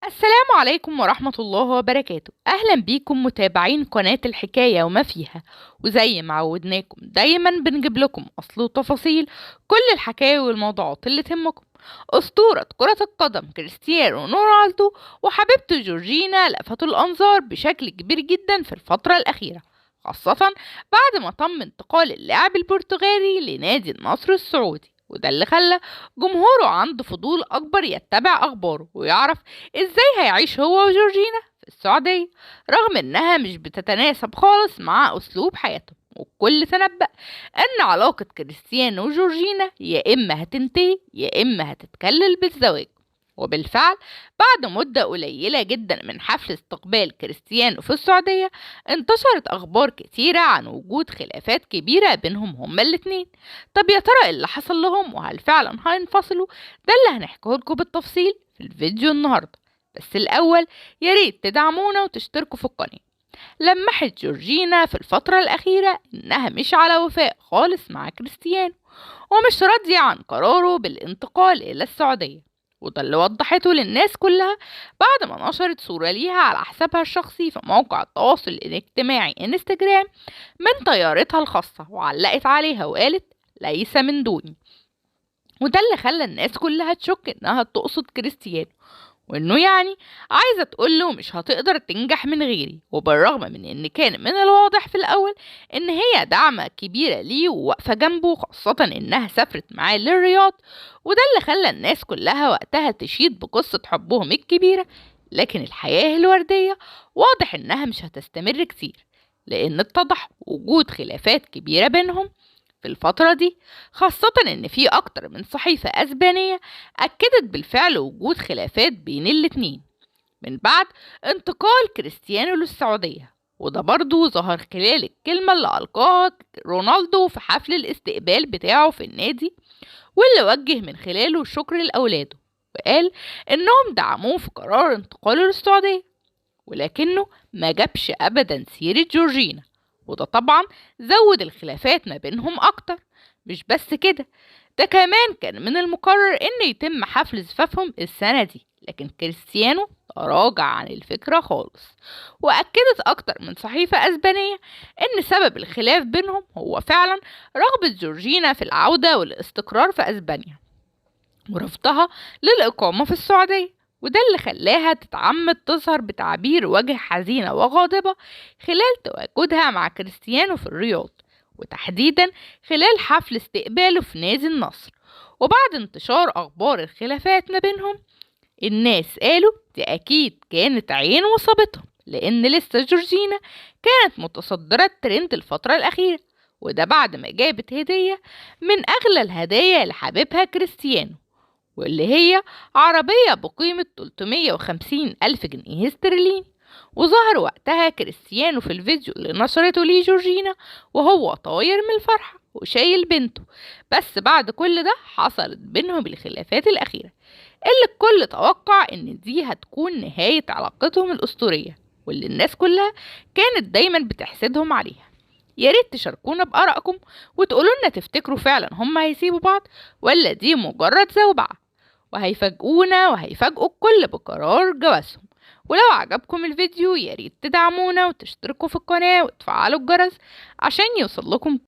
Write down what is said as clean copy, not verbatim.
السلام عليكم ورحمة الله وبركاته. أهلا بيكم متابعين قناة الحكاية وما فيها. وزي ما عودناكم دايما بنجيب لكم أصل وتفاصيل كل الحكاية والموضوعات اللي تهمكم. أسطورة كرة القدم كريستيانو رونالدو وحبيبته جورجينا لفتوا الأنظار بشكل كبير جدا في الفترة الأخيرة، خاصة بعد ما تم انتقال اللاعب البرتغالي لنادي النصر السعودي، وده اللي خلى جمهوره عنده فضول أكبر يتبع أخباره ويعرف إزاي هيعيش هو وجورجينا في السعودية، رغم إنها مش بتتناسب خالص مع أسلوب حياتهم. والكل تنبأ أن علاقة كريستيانو وجورجينا يا إما هتنتهي يا إما هتتكلل بالزواج. وبالفعل بعد مدة قليلة جدا من حفل استقبال كريستيانو في السعودية، انتشرت أخبار كتيرة عن وجود خلافات كبيرة بينهم هما الاتنين. طب يا ترى إيه اللي حصل لهم وهل فعلا هينفصلوا؟ ده اللي هنحكيه لكم بالتفصيل في الفيديو النهاردة. بس الأول ياريت تدعمونا وتشتركوا في القناة. لمحت جورجينا في الفترة الأخيرة إنها مش على وفاء خالص مع كريستيانو، ومش راضية عن قراره بالانتقال إلى السعودية، وده اللي وضحته للناس كلها بعد ما نشرت صورة ليها على حسابها الشخصي في موقع التواصل الاجتماعي انستجرام من طيارتها الخاصة، وعلقت عليها وقالت: ليس من دوني. وده اللي خلى الناس كلها تشك انها تقصد كريستيانو، وانه يعني عايزة تقوله مش هتقدر تنجح من غيري. وبالرغم من ان كان من الواضح في الاول ان هي دعمة كبيرة ليه وواقفة جنبه، خاصة انها سافرت معاه للرياض، وده اللي خلى الناس كلها وقتها تشيد بقصة حبهم الكبيرة. لكن الحياة الوردية واضح انها مش هتستمر كتير، لان اتضح وجود خلافات كبيرة بينهم في الفترة دي، خاصة إن في أكتر من صحيفة أسبانية أكدت بالفعل وجود خلافات بين الاتنين من بعد انتقال كريستيانو للسعودية. وده برضو ظهر خلال الكلمة اللي ألقاها رونالدو في حفل الاستقبال بتاعه في النادي، واللي وجه من خلاله الشكر لأولاده، وقال إنهم دعموه في قرار انتقاله للسعودية، ولكنه ما جابش أبدا سيرة جورجينا. وده طبعا زود الخلافات ما بينهم أكتر. مش بس كده، ده كمان كان من المقرر إن يتم حفل زفافهم السنة دي، لكن كريستيانو تراجع عن الفكرة خالص. وأكدت أكتر من صحيفة أسبانية إن سبب الخلاف بينهم هو فعلا رغبة جورجينا في العودة والاستقرار في أسبانيا، ورفضها للإقامة في السعودية، وده اللي خلاها تتعمد تظهر بتعبير وجه حزينة وغاضبة خلال تواجدها مع كريستيانو في الرياض، وتحديدا خلال حفل استقباله في نادي النصر. وبعد انتشار أخبار الخلافات ما بينهم، الناس قالوا دي أكيد كانت عين وصابتهم، لأن لسه جورجينا كانت متصدرة الترند الفترة الأخيرة، وده بعد ما جابت هدية من أغلى الهدايا لحبيبها كريستيانو، واللي هي عربية بقيمة 350 ألف جنيه استرليني. وظهر وقتها كريستيانو في الفيديو اللي نشرته ليه جورجينا وهو طاير من الفرحة وشايل بنته. بس بعد كل ده حصلت بينهم الخلافات الأخيرة اللي الكل توقع إن دي هتكون نهاية علاقتهم الأسطورية، واللي الناس كلها كانت دايما بتحسدهم عليها. ياريت تشاركونا بآرائكم وتقولوا لنا تفتكروا فعلا هم هيسيبوا بعض ولا دي مجرد زوبعة، وهيفاجئونا وهيفاجئوا الكل بقرار جوازهم. ولو عجبكم الفيديو ياريت تدعمونا وتشتركوا في القناة وتفعلوا الجرس عشان يوصل لكم